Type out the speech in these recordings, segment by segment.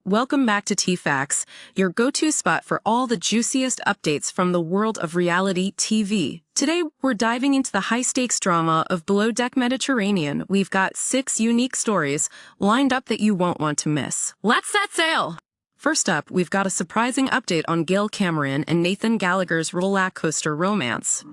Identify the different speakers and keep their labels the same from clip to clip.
Speaker 1: Welcome back to T-Facts, your go-to spot for all the juiciest updates from the world of reality TV. Today, we're diving into the high-stakes drama of Below Deck Mediterranean. We've got 6 unique stories lined up that you won't want to miss. Let's set sail! First up, we've got a surprising update on Gael Cameron and Nathan Gallagher's roller coaster romance.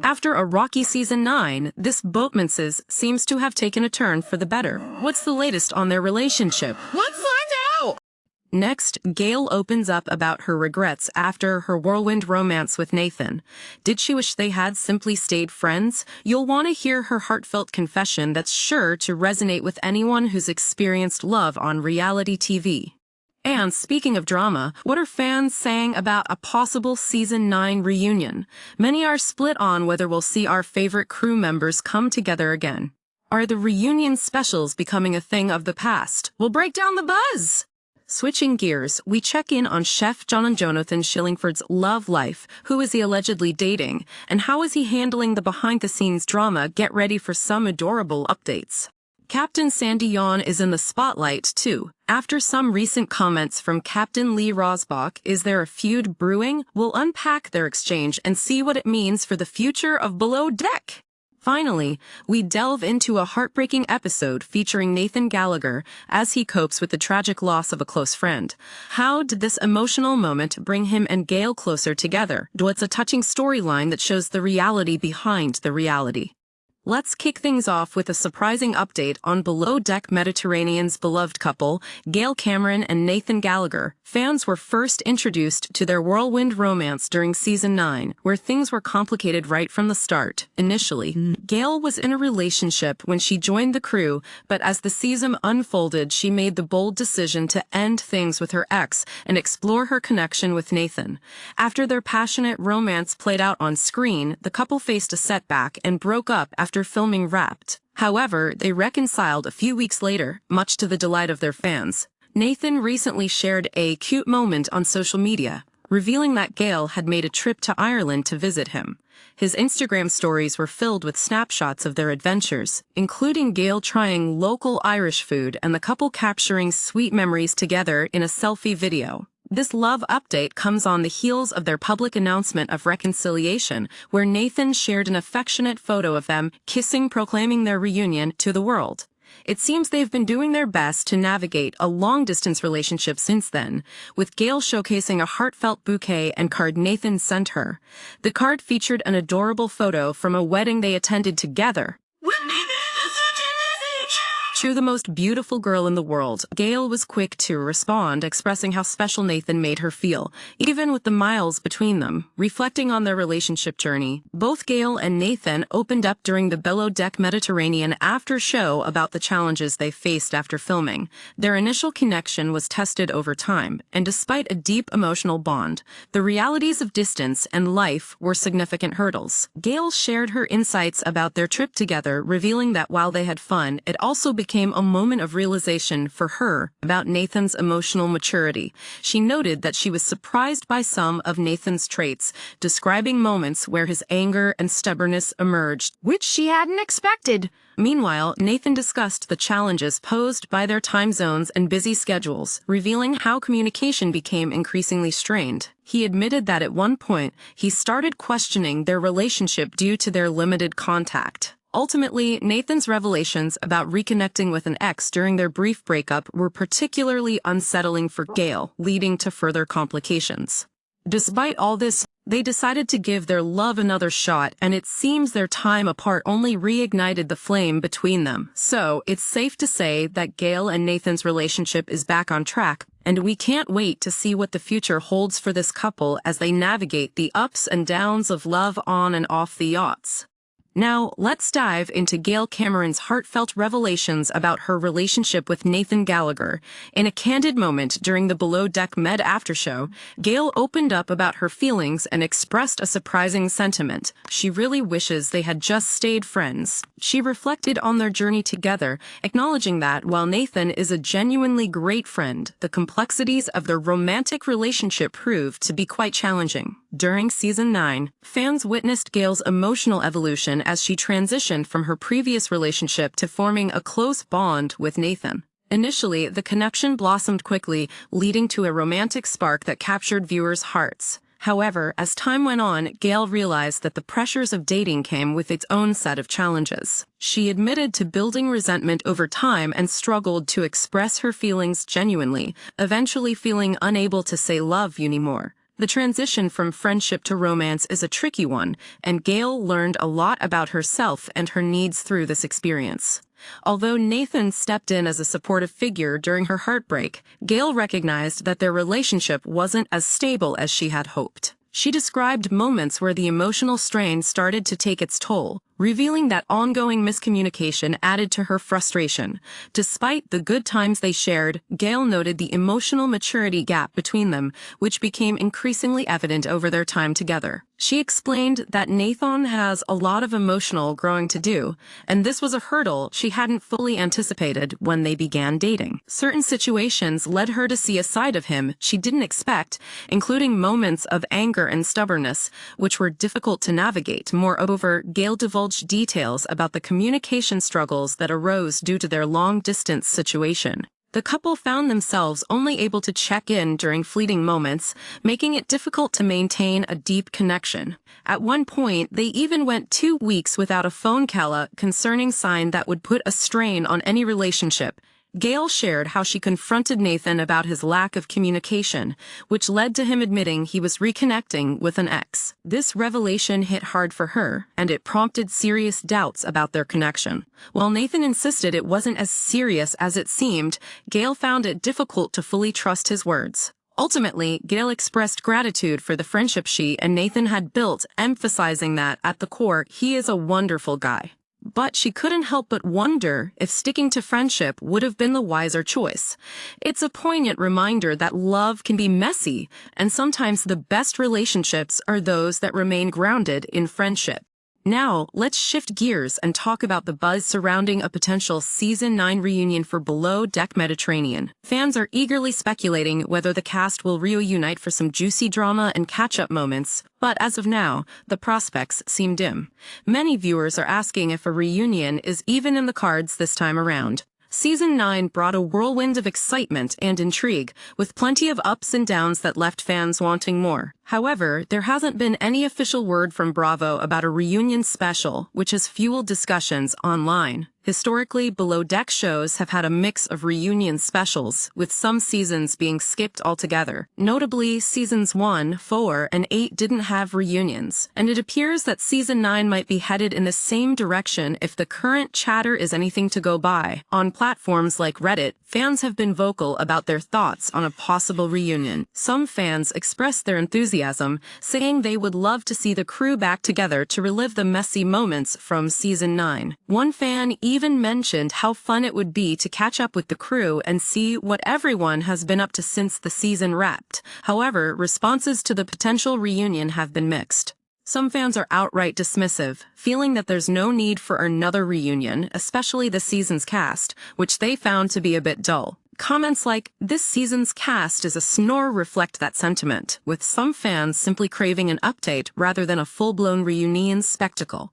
Speaker 1: After a rocky season 9, this boatman's seems to have taken a turn for the better. What's the latest on their relationship? Let's find out! Next, Gael opens up about her regrets after her whirlwind romance with Nathan. Did she wish they had simply stayed friends? You'll want to hear her heartfelt confession that's sure to resonate with anyone who's experienced love on reality TV. And speaking of drama, what are fans saying about a possible Season 9 reunion? Many are split on whether we'll see our favorite crew members come together again. Are the reunion specials becoming a thing of the past? We'll break down the buzz! Switching gears, we check in on Chef Johnathan Shillingford's love life. Who is he allegedly dating? And how is he handling the behind-the-scenes drama? Get ready for some adorable updates. Captain Sandy Yawn is in the spotlight, too. After some recent comments from Captain Lee Rosbach, is there a feud brewing? We'll unpack their exchange and see what it means for the future of Below Deck. Finally, we delve into a heartbreaking episode featuring Nathan Gallagher as he copes with the tragic loss of a close friend. How did this emotional moment bring him and Gael closer together? It's a touching storyline that shows the reality behind the reality. Let's kick things off with a surprising update on Below Deck Mediterranean's beloved couple, Gael Cameron and Nathan Gallagher. Fans were first introduced to their whirlwind romance during Season 9, where things were complicated right from the start. Initially, Gael was in a relationship when she joined the crew, but as the season unfolded, she made the bold decision to end things with her ex and explore her connection with Nathan. After their passionate romance played out on screen, the couple faced a setback and broke up after filming wrapped. However, they reconciled a few weeks later, much to the delight of their fans. Nathan recently shared a cute moment on social media, revealing that Gael had made a trip to Ireland to visit him. His Instagram stories were filled with snapshots of their adventures, including Gael trying local Irish food and the couple capturing sweet memories together in a selfie video. This love update comes on the heels of their public announcement of reconciliation, where Nathan shared an affectionate photo of them kissing, proclaiming their reunion to the world. It seems they've been doing their best to navigate a long-distance relationship since then, with Gael showcasing a heartfelt bouquet and card Nathan sent her. The card featured an adorable photo from a wedding they attended together. To the most beautiful girl in the world, Gael was quick to respond, expressing how special Nathan made her feel, even with the miles between them. Reflecting on their relationship journey, both Gael and Nathan opened up during the Below Deck Mediterranean after show about the challenges they faced after filming. Their initial connection was tested over time, and despite a deep emotional bond, the realities of distance and life were significant hurdles. Gael shared her insights about their trip together, revealing that while they had fun, it also became a moment of realization for her about Nathan's emotional maturity. She noted that she was surprised by some of Nathan's traits, describing moments where his anger and stubbornness emerged, which she hadn't expected. Meanwhile, Nathan discussed the challenges posed by their time zones and busy schedules, revealing how communication became increasingly strained. He admitted that at one point, he started questioning their relationship due to their limited contact. Ultimately, Nathan's revelations about reconnecting with an ex during their brief breakup were particularly unsettling for Gael, leading to further complications. Despite all this, they decided to give their love another shot, and it seems their time apart only reignited the flame between them. So, it's safe to say that Gael and Nathan's relationship is back on track, and we can't wait to see what the future holds for this couple as they navigate the ups and downs of love on and off the yachts. Now, let's dive into Gael Cameron's heartfelt revelations about her relationship with Nathan Gallagher. In a candid moment during the Below Deck Med aftershow, Gael opened up about her feelings and expressed a surprising sentiment. She really wishes they had just stayed friends. She reflected on their journey together, acknowledging that while Nathan is a genuinely great friend, the complexities of their romantic relationship proved to be quite challenging. During Season 9, fans witnessed Gael's emotional evolution as she transitioned from her previous relationship to forming a close bond with Nathan. Initially, the connection blossomed quickly, leading to a romantic spark that captured viewers' hearts. However, as time went on, Gael realized that the pressures of dating came with its own set of challenges. She admitted to building resentment over time and struggled to express her feelings genuinely, eventually feeling unable to say love you anymore. The transition from friendship to romance is a tricky one, and Gael learned a lot about herself and her needs through this experience. Although Nathan stepped in as a supportive figure during her heartbreak, Gael recognized that their relationship wasn't as stable as she had hoped. She described moments where the emotional strain started to take its toll, revealing that ongoing miscommunication added to her frustration. Despite the good times they shared, Gael noted the emotional maturity gap between them, which became increasingly evident over their time together. She explained that Nathan has a lot of emotional growing to do, and this was a hurdle she hadn't fully anticipated when they began dating. Certain situations led her to see a side of him she didn't expect, including moments of anger and stubbornness, which were difficult to navigate. Moreover, Gael divulged details about the communication struggles that arose due to their long-distance situation. The couple found themselves only able to check in during fleeting moments, making it difficult to maintain a deep connection. At one point, they even went 2 weeks without a phone call, a concerning sign that would put a strain on any relationship. Gael shared how she confronted Nathan about his lack of communication, which led to him admitting he was reconnecting with an ex. This revelation hit hard for her, and it prompted serious doubts about their connection. While Nathan insisted it wasn't as serious as it seemed, Gael found it difficult to fully trust his words. Ultimately, Gael expressed gratitude for the friendship she and Nathan had built, emphasizing that, at the core, he is a wonderful guy. But she couldn't help but wonder if sticking to friendship would have been the wiser choice. It's a poignant reminder that love can be messy, and sometimes the best relationships are those that remain grounded in friendship. Now, let's shift gears and talk about the buzz surrounding a potential Season 9 reunion for Below Deck Mediterranean. Fans are eagerly speculating whether the cast will reunite for some juicy drama and catch-up moments, but as of now, the prospects seem dim. Many viewers are asking if a reunion is even in the cards this time around. Season 9 brought a whirlwind of excitement and intrigue, with plenty of ups and downs that left fans wanting more. However, there hasn't been any official word from Bravo about a reunion special, which has fueled discussions online. Historically, Below Deck shows have had a mix of reunion specials, with some seasons being skipped altogether. Notably, Seasons 1, 4, and 8 didn't have reunions, and it appears that Season 9 might be headed in the same direction if the current chatter is anything to go by. On platforms like Reddit, fans have been vocal about their thoughts on a possible reunion. Some fans expressed their enthusiasm, saying they would love to see the crew back together to relive the messy moments from Season 9. One fan even mentioned how fun it would be to catch up with the crew and see what everyone has been up to since the season wrapped. However, responses to the potential reunion have been mixed. Some fans are outright dismissive, feeling that there's no need for another reunion, especially the season's cast, which they found to be a bit dull. Comments like, "This season's cast is a snore," reflect that sentiment, with some fans simply craving an update rather than a full-blown reunion spectacle.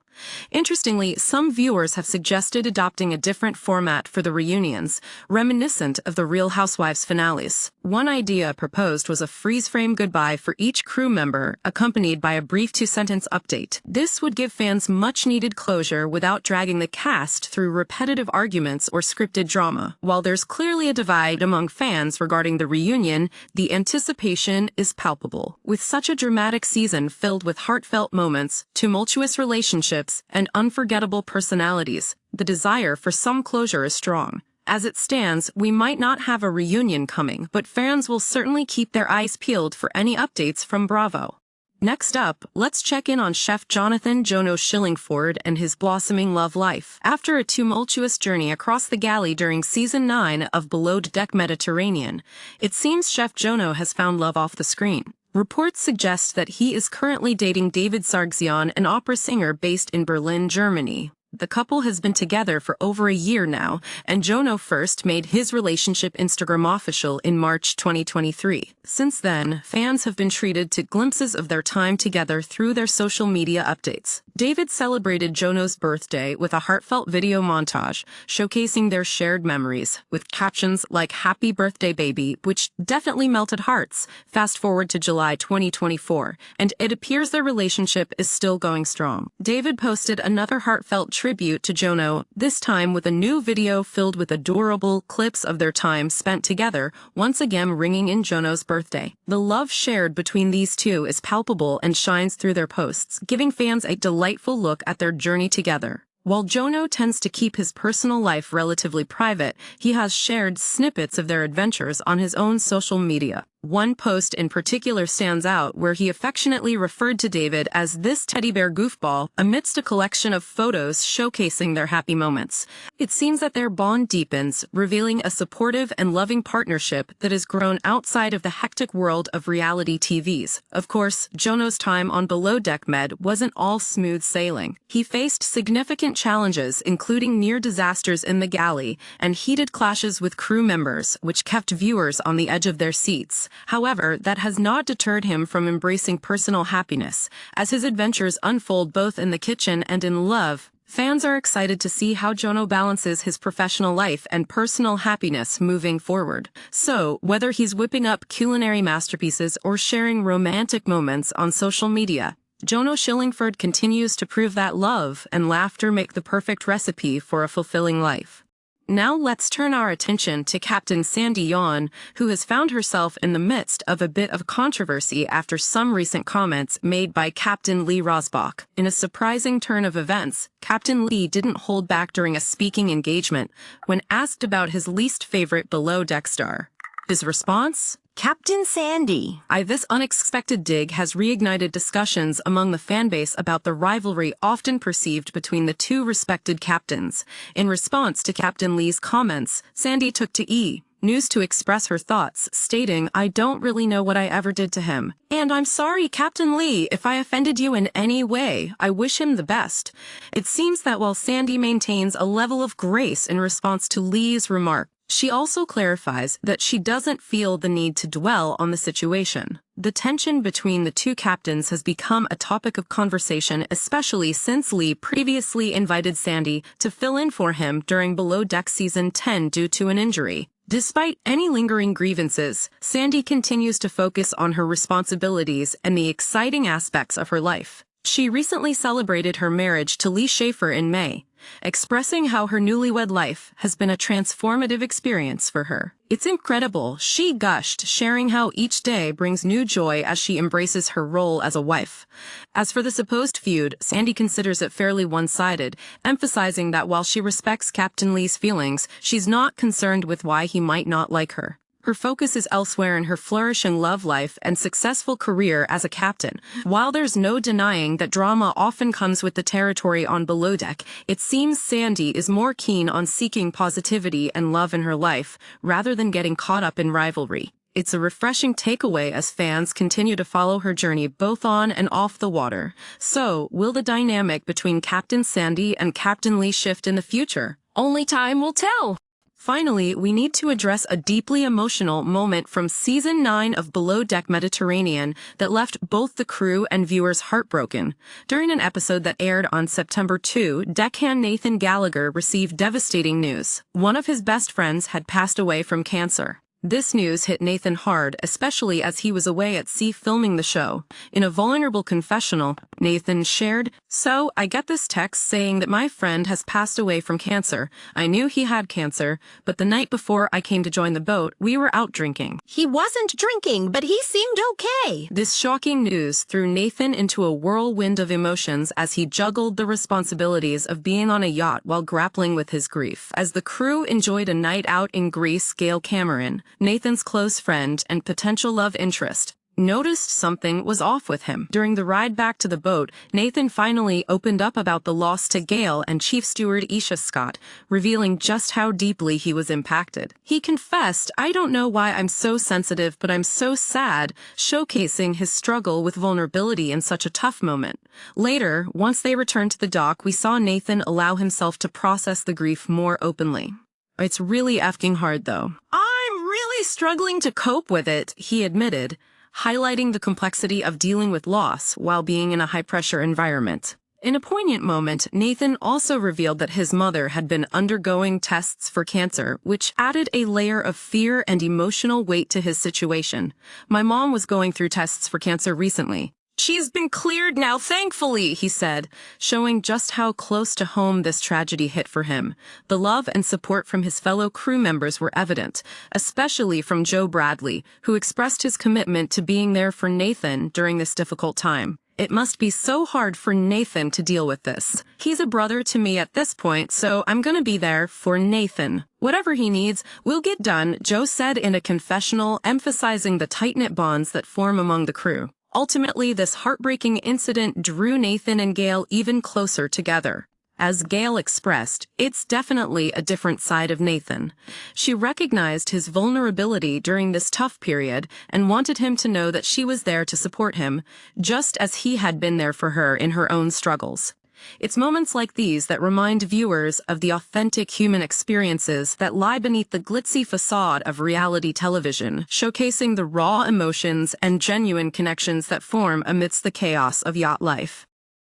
Speaker 1: Interestingly, some viewers have suggested adopting a different format for the reunions, reminiscent of the Real Housewives finales. One idea proposed was a freeze-frame goodbye for each crew member, accompanied by a brief 2-sentence update. This would give fans much-needed closure without dragging the cast through repetitive arguments or scripted drama. While there's clearly a divide among fans regarding the reunion, the anticipation is palpable. With such a dramatic season filled with heartfelt moments, tumultuous relationships, and unforgettable personalities, the desire for some closure is strong. As it stands, we might not have a reunion coming, but fans will certainly keep their eyes peeled for any updates from Bravo. Next up, let's check in on Chef Johnathan Jono Shillingford and his blossoming love life. After a tumultuous journey across the galley during Season 9 of Below Deck Mediterranean, it seems Chef Jono has found love off the screen. Reports suggest that he is currently dating David Sargsyan, an opera singer based in Berlin, Germany. The couple has been together for over a year now, and Jono first made his relationship Instagram official in March 2023. Since then, fans have been treated to glimpses of their time together through their social media updates. David celebrated Jono's birthday with a heartfelt video montage showcasing their shared memories, with captions like "Happy Birthday Baby," which definitely melted hearts. Fast forward to July 2024, and it appears their relationship is still going strong. David posted another heartfelt tribute to Jono, this time with a new video filled with adorable clips of their time spent together, once again ringing in Jono's birthday. The love shared between these two is palpable and shines through their posts, giving fans a delightful look at their journey together. While Jono tends to keep his personal life relatively private, he has shared snippets of their adventures on his own social media. One post in particular stands out, where he affectionately referred to David as "this teddy bear goofball" amidst a collection of photos showcasing their happy moments. It seems that their bond deepens, revealing a supportive and loving partnership that has grown outside of the hectic world of reality TVs. Of course, Jono's time on Below Deck Med wasn't all smooth sailing. He faced significant challenges, including near disasters in the galley and heated clashes with crew members, which kept viewers on the edge of their seats. However, that has not deterred him from embracing personal happiness. As his adventures unfold both in the kitchen and in love, fans are excited to see how Jono balances his professional life and personal happiness moving forward. So, whether he's whipping up culinary masterpieces or sharing romantic moments on social media, Jono Shillingford continues to prove that love and laughter make the perfect recipe for a fulfilling life. Now let's turn our attention to Captain Sandy Yawn, who has found herself in the midst of a bit of controversy after some recent comments made by Captain Lee Rosbach. In a surprising turn of events, Captain Lee didn't hold back during a speaking engagement when asked about his least favorite below deck star. His response? Captain Sandy. This unexpected dig has reignited discussions among the fanbase about the rivalry often perceived between the two respected captains. In response to Captain Lee's comments, Sandy took to News to express her thoughts, stating, "I don't really know what I ever did to him. And I'm sorry, Captain Lee, if I offended you in any way. I wish him the best." It seems that while Sandy maintains a level of grace in response to Lee's remark, she also clarifies that she doesn't feel the need to dwell on the situation. The tension between the two captains has become a topic of conversation, especially since Lee previously invited Sandy to fill in for him during Below Deck Season 10 due to an injury. Despite any lingering grievances, Sandy continues to focus on her responsibilities and the exciting aspects of her life. She recently celebrated her marriage to Lee Schaefer in May, expressing how her newlywed life has been a transformative experience for her. "It's incredible," she gushed, sharing how each day brings new joy as she embraces her role as a wife. As for the supposed feud, Sandy considers it fairly one-sided, emphasizing that while she respects Captain Lee's feelings, she's not concerned with why he might not like her. Her focus is elsewhere in her flourishing love life and successful career as a captain. While there's no denying that drama often comes with the territory on Below Deck, it seems Sandy is more keen on seeking positivity and love in her life, rather than getting caught up in rivalry. It's a refreshing takeaway as fans continue to follow her journey both on and off the water. So, will the dynamic between Captain Sandy and Captain Lee shift in the future? Only time will tell. Finally, we need to address a deeply emotional moment from Season 9 of Below Deck Mediterranean that left both the crew and viewers heartbroken. During an episode that aired on September 2, deckhand Nathan Gallagher received devastating news. One of his best friends had passed away from cancer. This news hit Nathan hard, especially as he was away at sea filming the show. In a vulnerable confessional, Nathan shared, "So, I get this text saying that my friend has passed away from cancer. I knew he had cancer, but the night before I came to join the boat, we were out drinking.
Speaker 2: He wasn't drinking, but he seemed okay."
Speaker 1: This shocking news threw Nathan into a whirlwind of emotions as he juggled the responsibilities of being on a yacht while grappling with his grief. As the crew enjoyed a night out in Greece, Gael Cameron, Nathan's close friend and potential love interest, noticed something was off with him. During the ride back to the boat, Nathan finally opened up about the loss to Gael and Chief Steward Isha Scott, revealing just how deeply he was impacted. He confessed, "I don't know why I'm so sensitive, but I'm so sad," showcasing his struggle with vulnerability in such a tough moment. Later, once they returned to the dock, we saw Nathan allow himself to process the grief more openly. "It's really effing hard, though. I'm really struggling to cope with it," he admitted, highlighting the complexity of dealing with loss while being in a high-pressure environment. In a poignant moment, Nathan also revealed that his mother had been undergoing tests for cancer, which added a layer of fear and emotional weight to his situation. "My mom was going through tests for cancer recently. She's been cleared now, thankfully," he said, showing just how close to home this tragedy hit for him. The love and support from his fellow crew members were evident, especially from Joe Bradley, who expressed his commitment to being there for Nathan during this difficult time. "It must be so hard for Nathan to deal with this. He's a brother to me at this point, so I'm gonna be there for Nathan. Whatever he needs, we'll get done," Joe said in a confessional, emphasizing the tight-knit bonds that form among the crew. Ultimately, this heartbreaking incident drew Nathan and Gail even closer together. As Gail expressed, "It's definitely a different side of Nathan." She recognized his vulnerability during this tough period and wanted him to know that she was there to support him, just as he had been there for her in her own struggles. It's moments like these that remind viewers of the authentic human experiences that lie beneath the glitzy facade of reality television, showcasing the raw emotions and genuine connections that form amidst the chaos of yacht life.